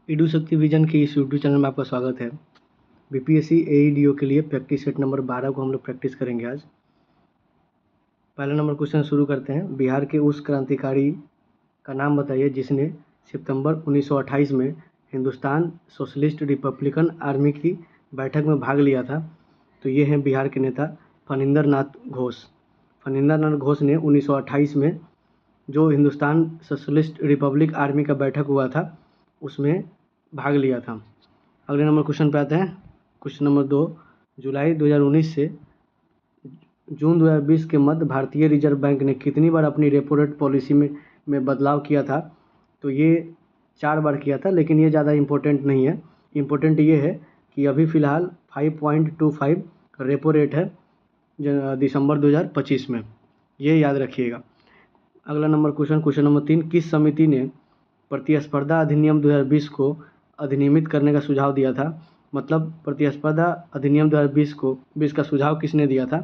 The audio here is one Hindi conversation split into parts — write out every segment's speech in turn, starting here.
ईडू शक्ति विजन के इस यूट्यूब चैनल में आपका स्वागत है। बीपीएससी एईडीओ के लिए प्रैक्टिस सेट नंबर 12 को हम लोग प्रैक्टिस करेंगे आज। पहला नंबर क्वेश्चन शुरू करते हैं। बिहार के उस क्रांतिकारी का नाम बताइए जिसने सितंबर 1928 में हिंदुस्तान सोशलिस्ट रिपब्लिकन आर्मी की बैठक में भाग लिया था। तो ये हैं बिहार के नेता फणींद्र नाथ घोष। फणींद्र नाथ घोष ने 1928 में जो हिंदुस्तान सोशलिस्ट रिपब्लिक आर्मी का बैठक हुआ था उसमें भाग लिया था। अगले नंबर क्वेश्चन पे आते हैं। क्वेश्चन नंबर 2, जुलाई 2019 से जून 2020 के मध्य भारतीय रिजर्व बैंक ने कितनी बार अपनी रेपो रेट पॉलिसी में बदलाव किया था? तो ये 4 बार किया था, लेकिन ये ज़्यादा इम्पोर्टेंट नहीं है। इम्पोर्टेंट ये है कि अभी फ़िलहाल 5.25 रेपो रेट है दिसंबर 2025 में, ये याद रखिएगा। अगला नंबर क्वेश्चन नंबर 3, किस समिति ने प्रतिस्पर्धा अधिनियम 2020 को अधिनियमित करने का सुझाव दिया था? मतलब प्रतिस्पर्धा अधिनियम 2020 का सुझाव किसने दिया था?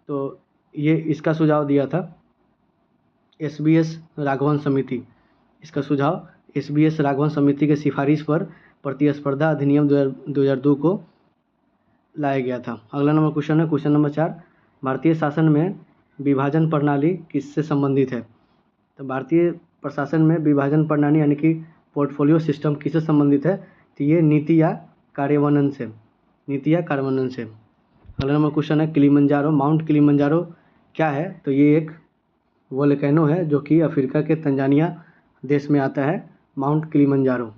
तो ये इसका सुझाव दिया था SBS राघवन समिति। इसका सुझाव SBS राघवन समिति के सिफारिश पर प्रतिस्पर्धा अधिनियम 2002 को लाया गया था। अगला नंबर क्वेश्चन है क्वेश्चन नंबर 4, भारतीय शासन में विभाजन प्रणाली किससे संबंधित है? तो भारतीय प्रशासन में विभाजन प्रणाली यानी कि पोर्टफोलियो सिस्टम किससे संबंधित है? तो ये नीति या कार्यान्वयन से। अगला नंबर क्वेश्चन है किलिमंजारो। माउंट किलिमंजारो क्या है? तो ये एक वोल्केनो है जो कि अफ्रीका के तंजानिया देश में आता है, माउंट किलिमंजारो।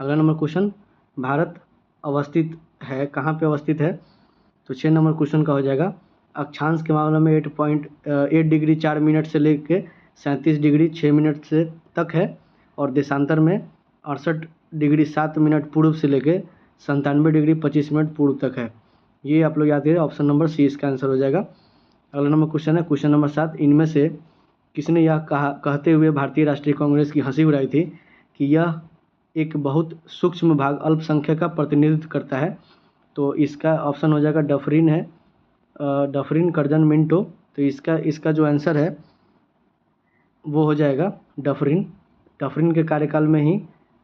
अगला नंबर क्वेश्चन, भारत अवस्थित है कहाँ पे अवस्थित है? तो 6 नंबर क्वेश्चन का हो जाएगा। अक्षांश के मामले में 8 डिग्री 4 मिनट से लेकर 37 डिग्री 6 मिनट से तक है, और देशांतर में 68 डिग्री 7 मिनट पूर्व से लेकर 97 डिग्री 25 मिनट पूर्व तक है। ये आप लोग याद करिए, ऑप्शन नंबर सी इसका आंसर हो जाएगा। अगला नंबर क्वेश्चन है क्वेश्चन नंबर 7, इनमें से किसने यह कहते हुए भारतीय राष्ट्रीय कांग्रेस की हंसी उड़ाई थी कि यह एक बहुत सूक्ष्म भाग अल्पसंख्यक का प्रतिनिधित्व करता है? तो इसका ऑप्शन हो जाएगा डफरिन है, डफरिन कर्जन मिंटो। तो इसका जो आंसर है वो हो जाएगा डफरिन। डफरिन के कार्यकाल में ही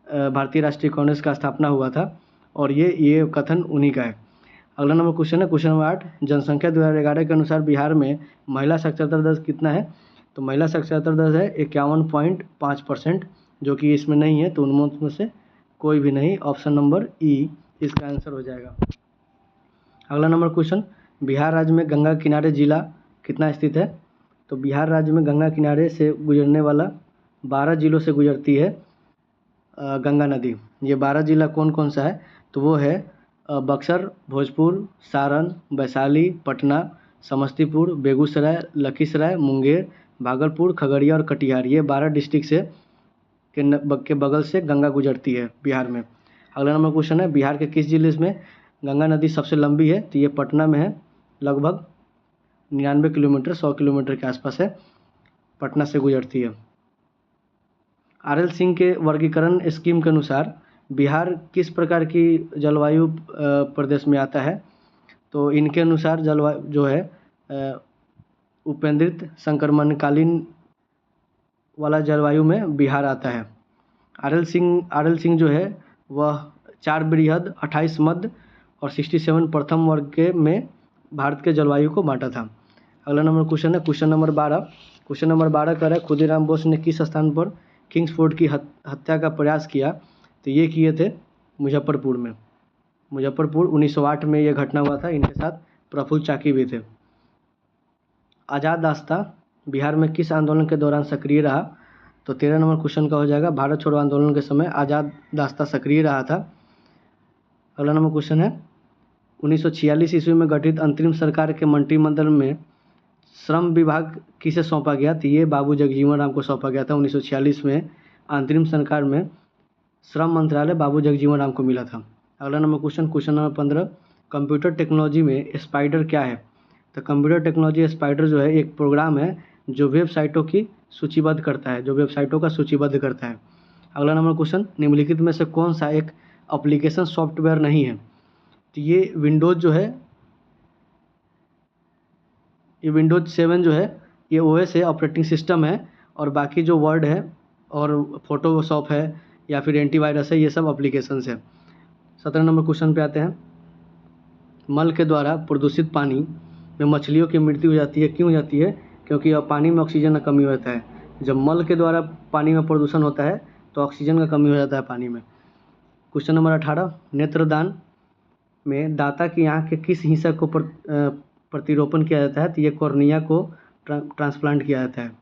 भारतीय राष्ट्रीय कांग्रेस का स्थापना हुआ था, और ये कथन उन्हीं का है। अगला नंबर क्वेश्चन है क्वेश्चन नंबर 8, जनसंख्या 2011 के अनुसार बिहार में महिला साक्षरता दर कितना है? तो महिला साक्षरता दर है 51.5%, जो कि इसमें नहीं है, तो उनमें से कोई भी नहीं, ऑप्शन नंबर ई इसका आंसर हो जाएगा। अगला नंबर क्वेश्चन, बिहार राज्य में गंगा किनारे जिला कितना स्थित है? तो बिहार राज्य में गंगा किनारे से गुजरने वाला 12 जिलों से गुजरती है गंगा नदी। ये 12 जिला कौन कौन सा है? तो वो है बक्सर, भोजपुर, सारण, वैशाली, पटना, समस्तीपुर, बेगूसराय, लखीसराय, मुंगेर, भागलपुर, खगड़िया और कटिहार। ये 12 डिस्ट्रिक्ट से के बगल से गंगा गुजरती है बिहार में। अगला नंबर क्वेश्चन है, बिहार के किस जिले में गंगा नदी सबसे लंबी है? तो ये पटना में है, लगभग 99 किलोमीटर 100 किलोमीटर के आसपास है, पटना से गुजरती है। RL सिंह के वर्गीकरण स्कीम के अनुसार बिहार किस प्रकार की जलवायु प्रदेश में आता है? तो इनके अनुसार जलवायु जो है उपेंद्रित संक्रमणकालीन वाला जलवायु में बिहार आता है। RL सिंह जो है वह 4 बृहद 28 मध्य और 67 प्रथम वर्ग के में भारत के जलवायु को बांटा था। अगला नंबर क्वेश्चन है क्वेश्चन नंबर 12। क्वेश्चन नंबर 12 कह रहा है खुदीराम बोस ने किस स्थान पर किंग्सफोर्ड की हत्या का प्रयास किया? तो ये किए थे मुजफ्फरपुर में। मुजफ्फरपुर 1908 में यह घटना हुआ था। इनके साथ प्रफुल्ल चाकी भी थे। आज़ाद दास्ता बिहार में किस आंदोलन के दौरान सक्रिय रहा? तो 13 नंबर क्वेश्चन का हो जाएगा, भारत छोड़ो आंदोलन के समय आज़ाद दास्ता सक्रिय रहा था। अगला नंबर क्वेश्चन है 1946 ईस्वी में गठित अंतरिम सरकार के मंत्रिमंडल में श्रम विभाग किसे सौंपा गया? तो ये बाबू जगजीवन राम को सौंपा गया था। 1946 में अंतरिम सरकार में श्रम मंत्रालय बाबू जगजीवन राम को मिला था। अगला number question number 15, computer technology में स्पाइडर क्या है? तो कंप्यूटर टेक्नोलॉजी स्पाइडर जो है एक प्रोग्राम है जो वेबसाइटों की सूचीबद्ध करता है, जो वेबसाइटों का सूचीबद्ध करता है। अगला नंबर क्वेश्चन, निम्नलिखित में से कौन सा एक एप्लीकेशन सॉफ्टवेयर नहीं है? तो ये विंडोज़ जो है, ये विंडोज 7 जो है ये OS है, ऑपरेटिंग सिस्टम है, और बाकी जो वर्ड है और फोटोशॉप है या फिर एंटीवायरस है, ये सब एप्लीकेशंस है। 17 नंबर क्वेश्चन पे आते हैं। मल के द्वारा प्रदूषित पानी में मछलियों की मृत्यु हो जाती है, क्यों हो जाती है? क्योंकि अब पानी में ऑक्सीजन का कमी होता है। जब मल के द्वारा पानी में प्रदूषण होता है तो ऑक्सीजन का कमी हो जाता है पानी में। क्वेश्चन नंबर 18, नेत्रदान में दाता की आँख के किस हिस्से को प्रतिरोपण किया जाता है? तो ये कॉर्निया को ट्रांसप्लांट किया जाता है।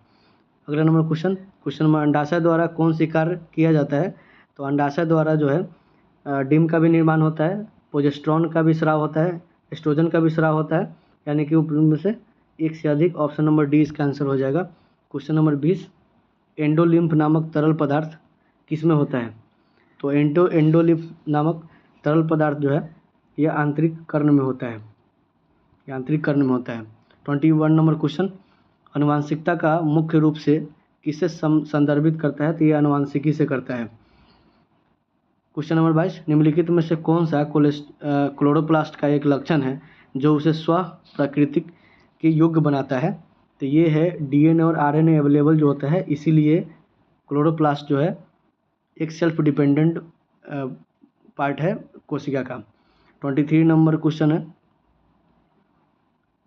अगला नंबर क्वेश्चन नंबर, अंडाशय द्वारा कौन सी कार्य किया जाता है? तो अंडाशय द्वारा जो है डिम का भी निर्माण होता है, प्रोजेस्टेरॉन का भी स्राव होता है, एस्ट्रोजन का भी स्राव होता है, यानी कि उनमें से एक से अधिक। ऑप्शन नंबर डी इसका आंसर हो जाएगा। क्वेश्चन नंबर 20, एंडोलिम्फ नामक तरल पदार्थ किस में होता है? तो एंडोलिम्फ नामक तरल पदार्थ जो है यह आंतरिक कर्ण में होता है, यह आंतरिक कर्ण में होता है। 21 नंबर क्वेश्चन, आनुवांशिकता का मुख्य रूप से किससे संदर्भित करता है? तो यह आनुवांशिकी से करता है। क्वेश्चन नंबर 22, निम्नलिखित में से कौन सा क्लोरोप्लास्ट का एक लक्षण है जो उसे स्व प्राकृतिक के योग्य बनाता है? तो ये है डीएनए और आरएनए अवेलेबल जो होता है, इसीलिए क्लोरोप्लास्ट जो है एक सेल्फ डिपेंडेंट पार्ट है कोशिका का। 23 नंबर क्वेश्चन है,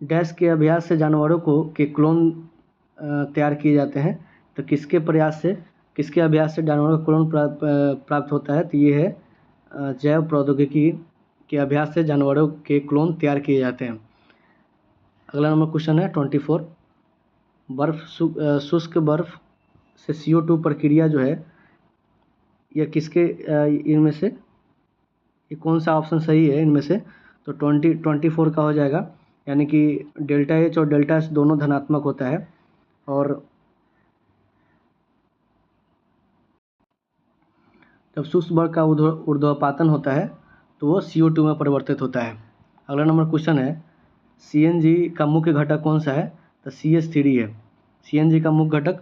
डैश के अभ्यास से जानवरों के क्लोन तैयार किए जाते हैं। तो किसके अभ्यास से जानवरों का क्लोन प्राप्त होता है? तो ये है जैव प्रौद्योगिकी के अभ्यास से जानवरों के क्लोन तैयार किए जाते हैं। अगला नंबर क्वेश्चन है 24, शुष्क बर्फ से CO2 प्रक्रिया जो है यह किसके इनमें से ये कौन सा ऑप्शन सही है इनमें से? तो 24 का हो जाएगा, यानी कि डेल्टा H और डेल्टा S दोनों धनात्मक होता है, और जब शुष्क बर्फ का ऊर्ध्वपातन होता है तो वो CO2 में परिवर्तित होता है। अगला नंबर क्वेश्चन है, CNG का मुख्य घटक कौन सा है? तो CH3 है। CNG का मुख्य घटक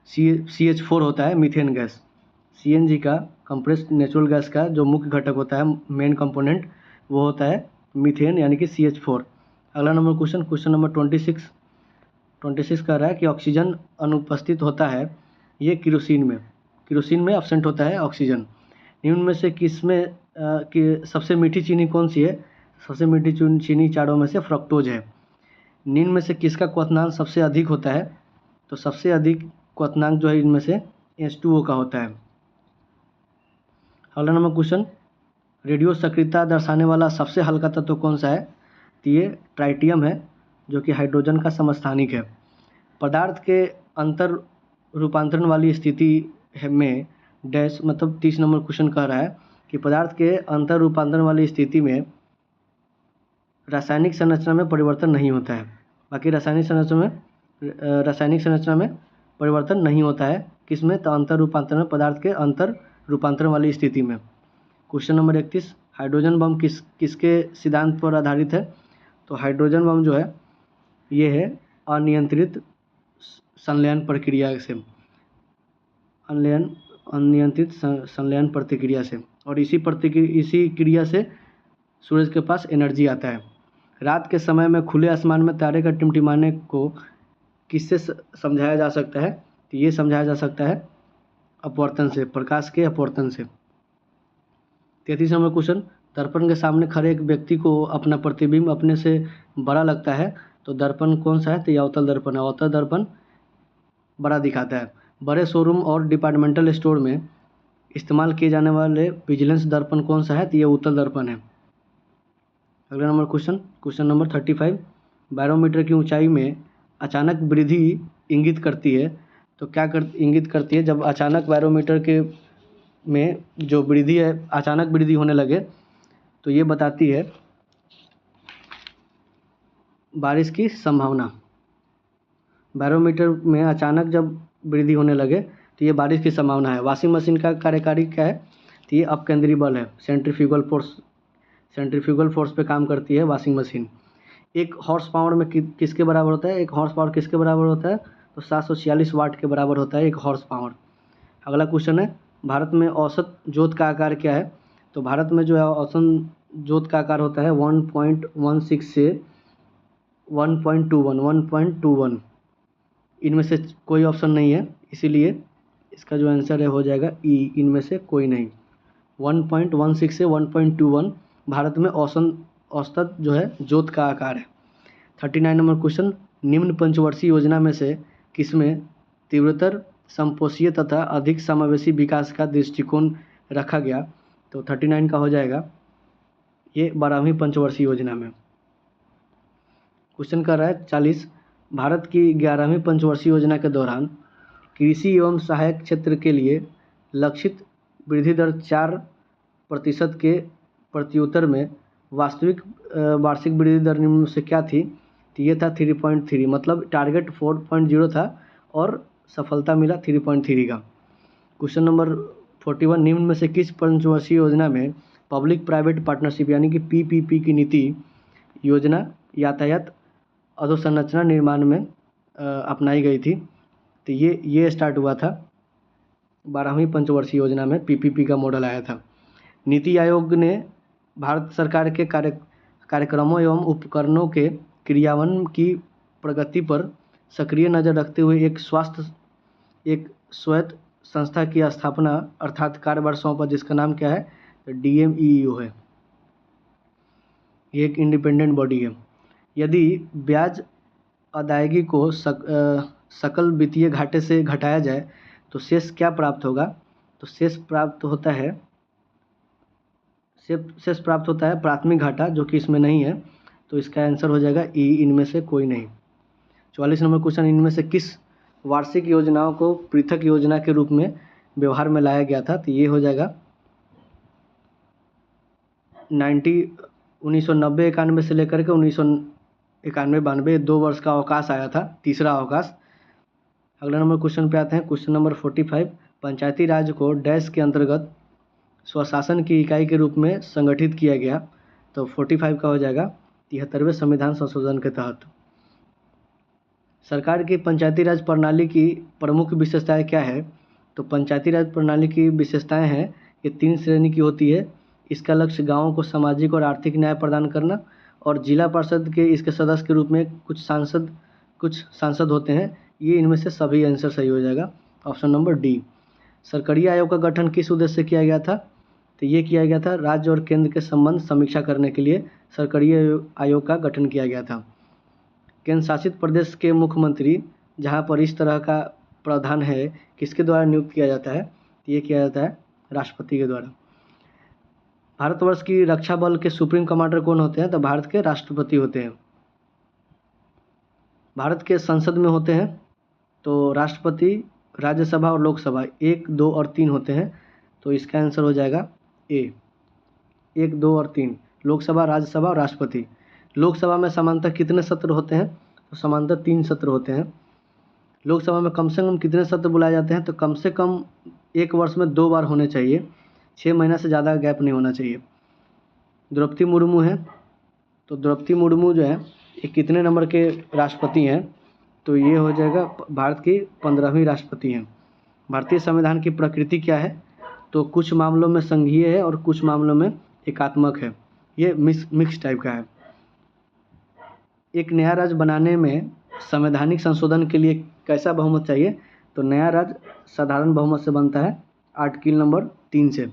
CH4 होता है, मीथेन गैस। CNG का कंप्रेस्ड नेचुरल गैस का जो मुख्य घटक होता है, मेन कंपोनेंट, वो होता है मीथेन, यानी कि CH4। अगला नंबर क्वेश्चन नंबर 26 कह रहा है कि ऑक्सीजन अनुपस्थित होता है ये केरोसिन में एब्सेंट होता है ऑक्सीजन। निम्न में से किसमें कि सबसे मीठी चीनी कौन सी है? सबसे मीठी चीनी चारों में से फ्रक्टोज है। निम्न में से किसका क्वथनांक सबसे अधिक होता है? तो सबसे अधिक क्वथनांक जो है इनमें से H2O का होता है। अगला नंबर क्वेश्चन, रेडियो सक्रियता दर्शाने वाला सबसे हल्का तत्व कौन सा है? तो ये ट्राइटियम है, जो कि हाइड्रोजन का समस्थानिक है। पदार्थ के अंतर रूपांतरण वाली स्थिति में डैश, मतलब 30 नंबर क्वेश्चन कह रहा है कि पदार्थ के अंतर रूपांतरण वाली स्थिति में रासायनिक संरचना में परिवर्तन नहीं होता है। बाकी रासायनिक संरचना में परिवर्तन नहीं होता है, किसमें? तो अंतर रूपांतरण, पदार्थ के अंतर रूपांतरण वाली स्थिति में। क्वेश्चन नंबर 31, हाइड्रोजन बम किसके सिद्धांत पर आधारित है? तो हाइड्रोजन बम जो है ये है अनियंत्रित संलयन प्रक्रिया से, अनियंत्रित संलयन प्रतिक्रिया से, और इसी क्रिया से सूरज के पास एनर्जी आता है। रात के समय में खुले आसमान में तारे का टिमटिमाने को किससे समझाया जा सकता है? तो ये समझाया जा सकता है अपवर्तन से, प्रकाश के अपवर्तन से। 33 नंबर क्वेश्चन, दर्पण के सामने खड़े एक व्यक्ति को अपना प्रतिबिंब अपने से बड़ा लगता है, तो दर्पण कौन सा है? तो यह अवतल दर्पण है। अवतल दर्पण बड़ा दिखाता है। बड़े शोरूम और डिपार्टमेंटल स्टोर में इस्तेमाल किए जाने वाले विजिलेंस दर्पण कौन सा है? तो यह उत्तल दर्पण है। अगला नंबर क्वेश्चन नंबर 35, बैरोमीटर की ऊंचाई में अचानक वृद्धि इंगित करती है। तो क्या इंगित करती है? जब अचानक बैरोमीटर के में जो वृद्धि है, अचानक वृद्धि होने लगे, तो ये बताती है बारिश की संभावना। बैरोमीटर में अचानक जब वृद्धि होने लगे तो ये बारिश की संभावना है। वॉशिंग मशीन का कार्यकारी क्या है? तो ये अपकेंद्री बल है, सेंट्रीफ्यूगल फोर्स पे काम करती है वॉशिंग मशीन। एक हॉर्स पावर में किसके बराबर होता है? एक हॉर्स पावर किसके बराबर होता है? तो 746 वाट के बराबर होता है एक हॉर्स पावर। अगला क्वेश्चन है, भारत में औसत जोत का आकार क्या है? तो भारत में जो है औसत जोत का आकार होता है 1.16 से 1.21। इनमें से कोई ऑप्शन नहीं है, इसीलिए इसका जो आंसर है हो जाएगा ई, इनमें से कोई नहीं। 1.16 से 1.21 भारत में औसत जो है जोत का आकार है। 39 नंबर क्वेश्चन, निम्न पंचवर्षीय योजना में से किसमें तीव्रतर संपोषीय तथा अधिक समावेशी विकास का दृष्टिकोण रखा गया? तो 39 का हो जाएगा ये 12वीं पंचवर्षीय योजना में। क्वेश्चन कर रहा है 40, भारत की 11वीं पंचवर्षीय योजना के दौरान कृषि एवं सहायक क्षेत्र के लिए लक्षित वृद्धि दर 4% के प्रत्युत्तर में वास्तविक वार्षिक वृद्धि दर निम्न में से क्या थी? तो ये था 3.3, मतलब टारगेट 4.0 था और सफलता मिला 3.3 का। क्वेश्चन नंबर 41, निम्न में से किस पंचवर्षीय योजना में पब्लिक प्राइवेट पार्टनरशिप यानी कि PPP की नीति योजना यातायात अधोसंरचना निर्माण में अपनाई गई थी? तो ये स्टार्ट हुआ था 12वीं पंचवर्षीय योजना में PPP का मॉडल आया था। नीति आयोग ने भारत सरकार के कार्यक्रमों एवं उपकरणों के क्रियान्वयन की प्रगति पर सक्रिय नज़र रखते हुए एक स्वायत्त संस्था की स्थापना अर्थात कार्यभार सौंपा, जिसका नाम क्या है? तो DMEEO है। ये एक इंडिपेंडेंट बॉडी है। यदि ब्याज अदायगी को सकल वित्तीय घाटे से घटाया जाए तो शेष क्या प्राप्त होगा? तो शेष प्राप्त होता है प्राथमिक घाटा, जो कि इसमें नहीं है, तो इसका आंसर हो जाएगा ई, इनमें से कोई नहीं। 44 नंबर क्वेश्चन, इनमें से किस वार्षिक योजनाओं को पृथक योजना के रूप में व्यवहार में लाया गया था? तो ये हो जाएगा 1990-91 से लेकर के 1991-92 2 वर्ष का अवकाश आया था, तीसरा अवकाश। अगला नंबर क्वेश्चन पे आते हैं। क्वेश्चन नंबर 45, पंचायती राज को डैश के अंतर्गत स्वशासन की इकाई के रूप में संगठित किया गया? तो 45 का हो जाएगा 73वें संविधान संशोधन के तहत। सरकार की पंचायती राज प्रणाली की प्रमुख विशेषताएं क्या है? तो पंचायती राज प्रणाली की विशेषताएं हैं, ये 3 श्रेणी की होती है। इसका लक्ष्य गाँवों को सामाजिक और आर्थिक न्याय प्रदान करना, और जिला परिषद के इसके सदस्य के रूप में कुछ सांसद होते हैं। ये इनमें से सभी आंसर सही हो जाएगा, ऑप्शन नंबर डी। सरकारी आयोग का गठन किस उद्देश्य से किया गया था? तो ये किया गया था राज्य और केंद्र के संबंध समीक्षा करने के लिए सरकारी आयोग का गठन किया गया था। केंद्र शासित प्रदेश के मुख्यमंत्री, जहाँ पर इस तरह का प्रावधान है, किसके द्वारा नियुक्त किया जाता है? तो ये किया जाता है राष्ट्रपति के द्वारा। भारतवर्ष की रक्षा बल के सुप्रीम कमांडर कौन होते हैं? तो भारत के राष्ट्रपति होते हैं। भारत के संसद में होते हैं तो राष्ट्रपति, राज्यसभा और लोकसभा 1, 2 और 3 होते हैं, तो इसका आंसर हो जाएगा ए, 1, 2 और 3, लोकसभा, राज्यसभा और राष्ट्रपति। लोकसभा में समांतर कितने सत्र होते हैं? तो समांतर 3 सत्र होते हैं। लोकसभा में कम से कम कितने सत्र बुलाए जाते हैं? तो कम से कम 1 वर्ष में 2 बार होने चाहिए, 6 महीना से ज़्यादा गैप नहीं होना चाहिए। द्रौपदी मुर्मू है, तो द्रौपदी मुर्मू जो है ये कितने नंबर के राष्ट्रपति हैं? तो ये हो जाएगा भारत की 15वीं राष्ट्रपति हैं। भारतीय संविधान की प्रकृति क्या है? तो कुछ मामलों में संघीय है और कुछ मामलों में एकात्मक है, ये मिक्स टाइप का है। एक नया राज्य बनाने में संवैधानिक संशोधन के लिए कैसा बहुमत चाहिए? तो नया राज्य साधारण बहुमत से बनता है, आर्टिकल नंबर 3 से।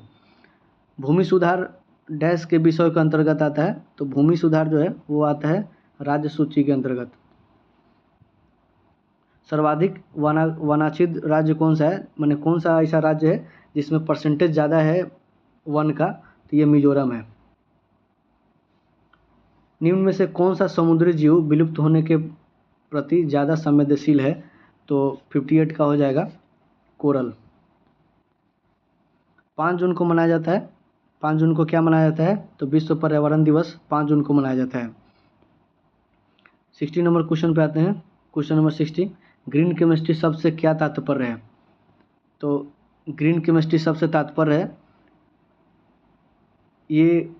भूमि सुधार डैश के विषय के अंतर्गत आता है? तो भूमि सुधार जो है वो आता है राज्य सूची के अंतर्गत। सर्वाधिक वनाच्छिद राज्य कौन सा है? माने कौन सा ऐसा राज्य है जिसमें परसेंटेज ज़्यादा है वन का? तो ये मिजोरम है। निम्न में से कौन सा समुद्री जीव विलुप्त होने के प्रति ज़्यादा संवेदनशील है? तो 58 का हो जाएगा कोरल। 5 जून को मनाया जाता है, 5 जून को क्या मनाया जाता है? तो विश्व पर्यावरण दिवस 5 जून को मनाया जाता है। 60 नंबर क्वेश्चन पे आते हैं। क्वेश्चन नंबर 60, ग्रीन केमिस्ट्री शब्द से क्या तात्पर्य है? तो ग्रीन केमिस्ट्री शब्द से तात्पर्य है ये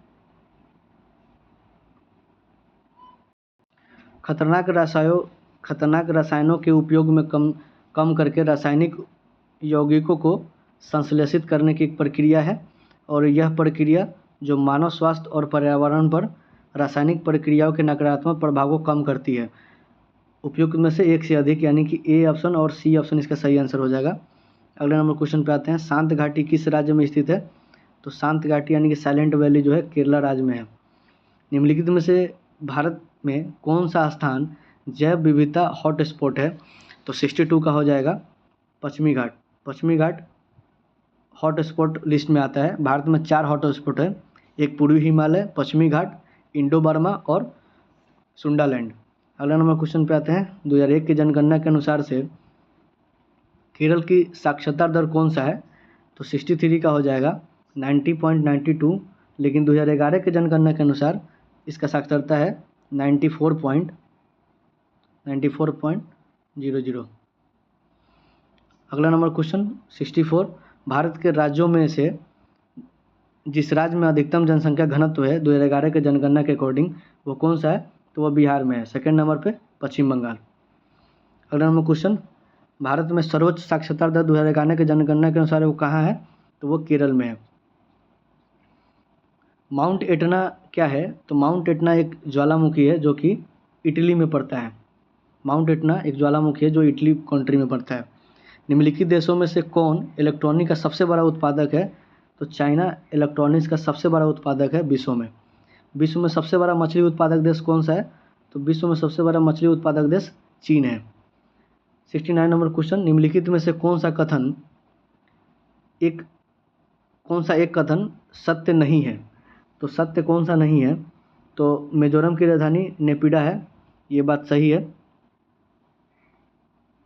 खतरनाक रसायनों के उपयोग में कम करके रासायनिक यौगिकों को संश्लेषित करने की एक प्रक्रिया है, और यह प्रक्रिया जो मानव स्वास्थ्य और पर्यावरण पर रासायनिक प्रक्रियाओं के नकारात्मक प्रभाव को कम करती है। उपयुक्त में से एक से अधिक, यानी कि ए ऑप्शन और सी ऑप्शन इसका सही आंसर हो जाएगा। अगले नंबर क्वेश्चन पे आते हैं, शांत घाटी किस राज्य में स्थित है? तो शांत घाटी यानी कि साइलेंट वैली जो है केरला राज्य में है। निम्नलिखित में से भारत में कौन सा स्थान जैव विविधता हॉटस्पॉट है? तो 62 का हो जाएगा पश्चिमी घाट। पश्चिमी घाट हॉटस्पॉट लिस्ट में आता है। भारत में 4 हॉटस्पॉट है, एक पूर्वी हिमालय, पश्चिमी घाट, इंडो बर्मा और सुंडालैंड। अगला नंबर क्वेश्चन पे आते हैं, 2001 की जनगणना के अनुसार से केरल की साक्षरता दर कौन सा है? तो 63 का हो जाएगा 90.92, लेकिन 2011 के जनगणना के अनुसार इसका साक्षरता है 94.00। अगला नंबर क्वेश्चन 64, भारत के राज्यों में से जिस राज्य में अधिकतम जनसंख्या घनत्व है 2011 के जनगणना के अकॉर्डिंग वो कौन सा है? तो वह बिहार में है। सेकंड नंबर पे पश्चिम बंगाल। अगला नंबर क्वेश्चन, भारत में सर्वोच्च साक्षरता दर 2011 के जनगणना के अनुसार वो कहाँ है? तो वो केरल में है। माउंट एटना क्या है? तो माउंट एटना एक ज्वालामुखी है जो कि इटली में पड़ता है। माउंट एटना एक ज्वालामुखी है जो इटली कंट्री में पड़ता है। निम्नलिखित देशों में से कौन इलेक्ट्रॉनिक का सबसे बड़ा उत्पादक है? तो चाइना इलेक्ट्रॉनिक्स का सबसे बड़ा उत्पादक है विश्व में। विश्व में सबसे बड़ा मछली उत्पादक देश कौन सा है? तो विश्व में सबसे बड़ा मछली उत्पादक देश चीन है। 69 नंबर क्वेश्चन, निम्नलिखित में से कौन सा एक कथन सत्य नहीं है? तो सत्य कौन सा नहीं है? तो मिजोरम की राजधानी नेपिडा है, ये बात सही है।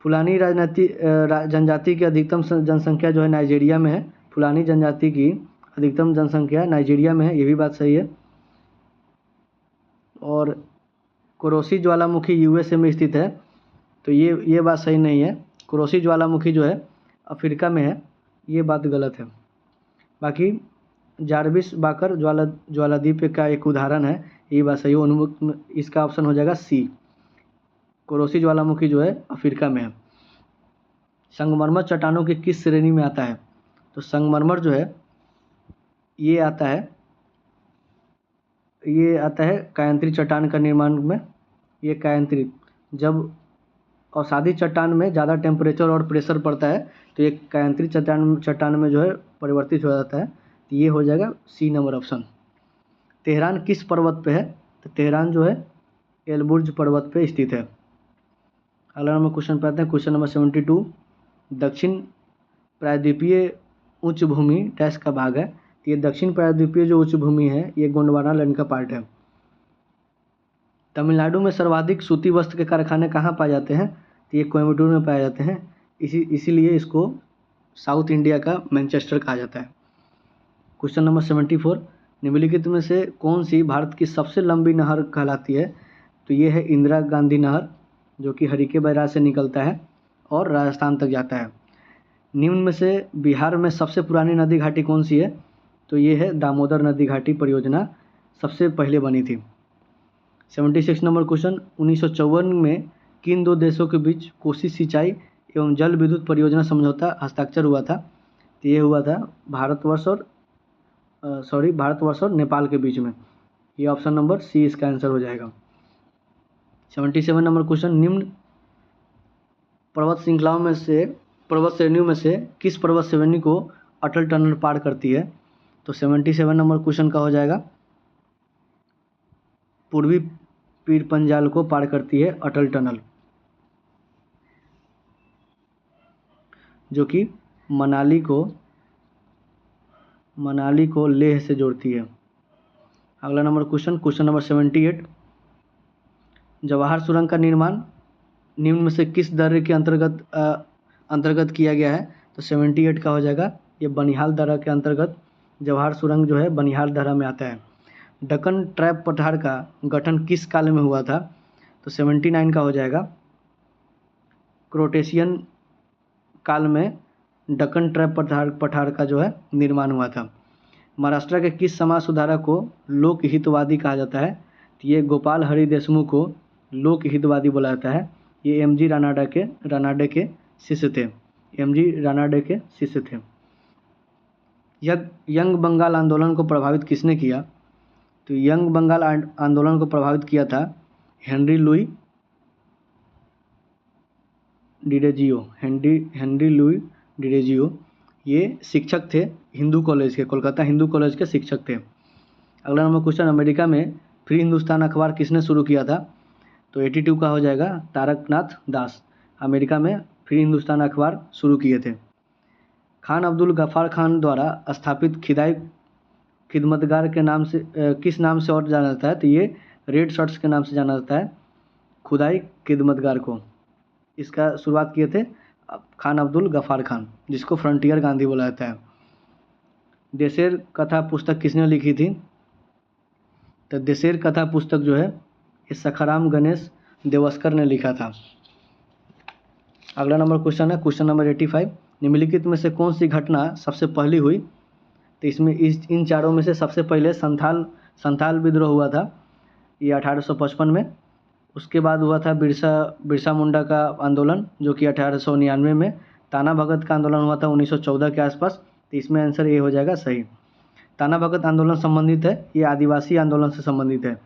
फुलानी जनजाति की अधिकतम जनसंख्या जो है नाइजीरिया में है। फुलानी जनजाति की अधिकतम जनसंख्या नाइजीरिया में है, ये भी बात सही है। और कुरोसी ज्वालामुखी यूएसए में स्थित है, तो ये बात सही नहीं है। कुरोसी ज्वालामुखी जो है अफ्रीका में है, ये बात गलत है। बाकी जार्विस बाकर ज्वालाद्वीप का एक उदाहरण है, ये बात सही है। उन्मुक्त इसका ऑप्शन हो जाएगा सी। कुरोसी ज्वालामुखी जो है अफ्रीका में है। संगमरमर चट्टानों की किस श्रेणी में आता है? तो संगमरमर जो है ये आता है कायांतरित चट्टान का निर्माण में। ये कायांतरित, जब अवसादी चट्टान में ज़्यादा टेम्परेचर और प्रेशर पड़ता है तो ये कायांतरित चट्टान में जो है परिवर्तित हो जाता है। तो ये हो जाएगा सी नंबर ऑप्शन। तेहरान किस पर्वत पे है? तो तेहरान जो है एलबुर्ज पर्वत पे स्थित है। अगला नंबर क्वेश्चन पे आते हैं, क्वेश्चन नंबर 72, दक्षिण प्रायद्वीपीय उच्च भूमि डैश का भाग है? तो ये दक्षिण प्रायद्वीपीय जो उच्च भूमि है ये गोंडवाना लैंड का पार्ट है। तमिलनाडु में सर्वाधिक सूती वस्त्र के कारखाने कहाँ पाए जाते हैं? तो ये कोयम्बटूर में पाए जाते हैं, इसीलिए इसको साउथ इंडिया का मैनचेस्टर कहा जाता है। क्वेश्चन नंबर 74, निम्नलिखित में से कौन सी भारत की सबसे लंबी नहर कहलाती है? तो ये है इंदिरा गांधी नहर, जो कि हरिके बैराज से निकलता है और राजस्थान तक जाता है। निम्न में से बिहार में सबसे पुरानी नदी घाटी कौन सी है? तो ये है दामोदर नदी घाटी परियोजना सबसे पहले बनी थी। 76 नंबर क्वेश्चन, 1954 में किन दो देशों के बीच कोसी सिंचाई एवं जल विद्युत परियोजना समझौता हस्ताक्षर हुआ था? तो ये हुआ था भारतवर्ष और नेपाल के बीच में। ये ऑप्शन नंबर सी इसका आंसर हो जाएगा। 77 नंबर क्वेश्चन, निम्न पर्वत श्रेणियों में से किस पर्वत श्रेणी को अटल टनल पार करती है? तो 77 नंबर क्वेश्चन का हो जाएगा पूर्वी पीर पंजाल को पार करती है अटल टनल, जो कि मनाली को लेह से जोड़ती है। अगला नंबर क्वेश्चन नंबर 78, जवाहर सुरंग का निर्माण निम्न में से किस दर्रे के अंतर्गत किया गया है? तो 78 का हो जाएगा ये बनिहाल दर्रा के अंतर्गत जवाहर सुरंग जो है बनिहाल दर्रा में आता है। दक्कन ट्रैप पठार का गठन किस काल में हुआ था? तो 79 का हो जाएगा क्रोटेशियन काल में दक्कन ट्रैप पठार का जो है निर्माण हुआ था। महाराष्ट्र के किस समाज सुधारक को लोकहितवादी कहा जाता है? तो ये गोपाल हरि देशमुख को लोकहितवादी बोला जाता है। ये एमजी रानाडे के शिष्य थे। यंग बंगाल आंदोलन को प्रभावित किसने किया? तो यंग बंगाल आंदोलन को प्रभावित किया था हेनरी लुई डिरेजियो, ये शिक्षक थे हिंदू कॉलेज के, कोलकाता हिंदू कॉलेज के शिक्षक थे। अगला नंबर क्वेश्चन, अमेरिका में फ्री हिंदुस्तान अखबार किसने शुरू किया था? तो 82 का हो जाएगा तारकनाथ दास, अमेरिका में फ्री हिंदुस्तान अखबार शुरू किए थे। खान अब्दुल गफ्फार खान द्वारा स्थापित खिदाई खिदमतगार के नाम से किस नाम से और जाना जाता है? तो ये रेड शर्ट्स के नाम से जाना जाता है खुदाई खिदमतगार को। इसका शुरुआत किए थे खान अब्दुल गफ्फार खान, जिसको फ्रंटियर गांधी बोला जाता है। देशेर कथा पुस्तक किसने लिखी थी? तो देशेर कथा पुस्तक जो है ये सखाराम गणेश देवस्कर ने लिखा था। अगला नंबर क्वेश्चन है क्वेश्चन नंबर 85, निम्नलिखित में से कौन सी घटना सबसे पहली हुई? तो इसमें इन चारों में से सबसे पहले संथाल विद्रोह हुआ था, ये 1855 में। उसके बाद हुआ था बिरसा मुंडा का आंदोलन, जो कि 1899 में। ताना भगत का आंदोलन हुआ था 1914 के आसपास। तो इसमें आंसर ये हो जाएगा सही। ताना भगत आंदोलन संबंधित है, ये आदिवासी आंदोलन से संबंधित है।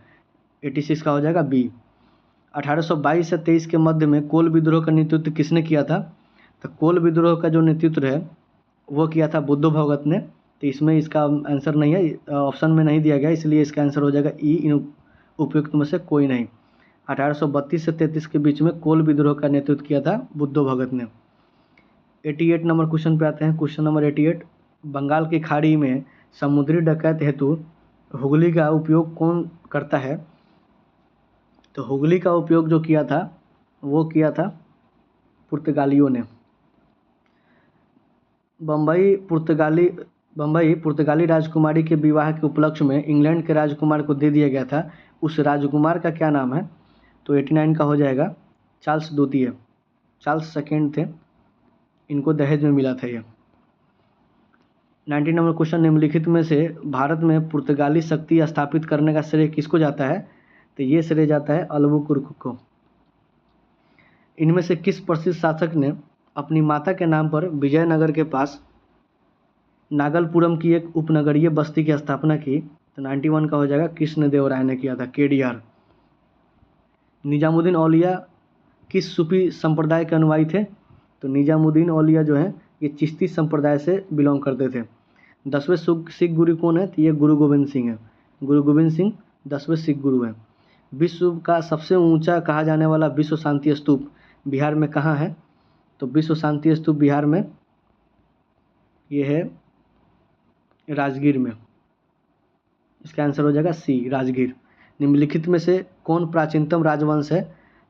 86 का हो जाएगा बी। 1822 से 23 के मध्य में कोल विद्रोह का नेतृत्व किसने किया था? तो कोल विद्रोह का जो नेतृत्व है वो किया था बुद्धो भगत ने। तो इसमें इसका आंसर नहीं है, ऑप्शन में नहीं दिया गया, इसलिए इसका आंसर हो जाएगा ई, इन उपयुक्त में से कोई नहीं। 1832 से 33 के बीच में कोल विद्रोह का नेतृत्व किया था बुद्धो भगत ने। 88 नंबर क्वेश्चन पे आते हैं। क्वेश्चन नंबर 88, बंगाल की खाड़ी में समुद्री डकैत हेतु हुगली का उपयोग कौन करता है? तो हुगली का उपयोग जो किया था वो किया था पुर्तगालियों ने। बम्बई पुर्तगाली राजकुमारी के विवाह के उपलक्ष्य में इंग्लैंड के राजकुमार को दे दिया गया था। उस राजकुमार का क्या नाम है? तो 89 का हो जाएगा चार्ल्स द्वितीय, चार्ल्स सेकेंड थे, इनको दहेज में मिला था ये। 90 नंबर क्वेश्चन, निम्नलिखित में से भारत में पुर्तगाली शक्ति स्थापित करने का श्रेय किसको जाता है? तो ये श्रेय जाता है अल्बुकुर्क को। इनमें से किस प्रसिद्ध शासक ने अपनी माता के नाम पर विजयनगर के पास नागलपुरम की एक उपनगरीय बस्ती की स्थापना की? तो 91 का हो जाएगा कृष्णदेवराय ने किया था, केडीआर। निजामुद्दीन औलिया किस सूफी संप्रदाय के अनुयायी थे? तो निजामुद्दीन औलिया जो है ये चिश्ती संप्रदाय से बिलोंग करते थे। 10वें सिख गुरु कौन है? तो ये गुरु गोविंद सिंह है। गुरु गोविंद सिंह 10वें सिख गुरु हैं। विश्व का सबसे ऊंचा कहा जाने वाला विश्व शांति स्तूप बिहार में कहाँ है? तो विश्व शांति स्तूप बिहार में ये है राजगीर में। इसका आंसर हो जाएगा सी, राजगीर। निम्नलिखित में से कौन प्राचीनतम राजवंश है?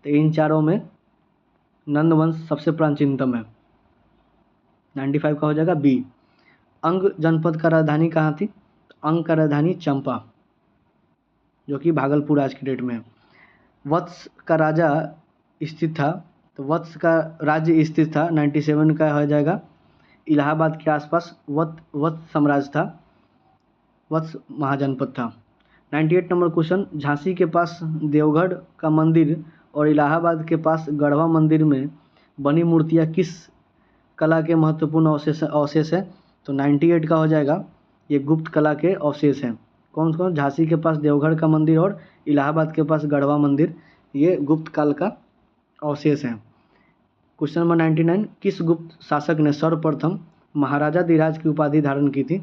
तो इन चारों में नंद वंश सबसे प्राचीनतम है। 95 का हो जाएगा बी। अंग जनपद का राजधानी कहाँ थी? अंग का राजधानी चंपा, जो कि भागलपुर आज की डेट में है। वत्स का राजा स्थित था, तो वत्स का राज्य स्थित था 97 का हो जाएगा इलाहाबाद के आसपास। वत्स साम्राज्य था, वत्स महाजनपद था। 98 नंबर क्वेश्चन, झांसी के पास देवगढ़ का मंदिर और इलाहाबाद के पास गढ़वा मंदिर में बनी मूर्तियाँ किस कला के महत्वपूर्ण अवशेष है? तो 98 का हो जाएगा ये गुप्त कला के अवशेष हैं। कौन कौन? झांसी के पास देवगढ़ का मंदिर और इलाहाबाद के पास गढ़वा मंदिर, ये गुप्त काल का अवशेष हैं। क्वेश्चन नंबर 99, किस गुप्त शासक ने सर्वप्रथम महाराजा धीराज की उपाधि धारण की थी?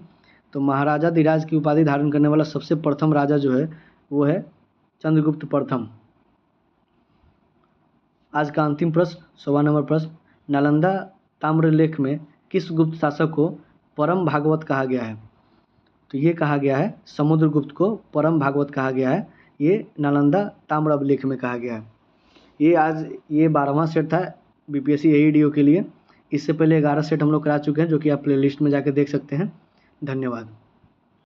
तो महाराजा धीराज की उपाधि धारण करने वाला सबसे प्रथम राजा जो है वो है चंद्रगुप्त प्रथम। आज का अंतिम प्रश्न, 100वां नंबर प्रश्न, नालंदा ताम्रलेख में किस गुप्त शासक को परम भागवत कहा गया है? तो ये कहा गया है समुद्रगुप्त को परम भागवत कहा गया है, ये नालंदा ताम्रलेख में कहा गया है। ये 12वां सेट था बीपीएससी एईडीओ के लिए। इससे पहले 11 सेट हम लोग करा चुके हैं, जो कि आप प्लेलिस्ट में जाकर देख सकते हैं। धन्यवाद।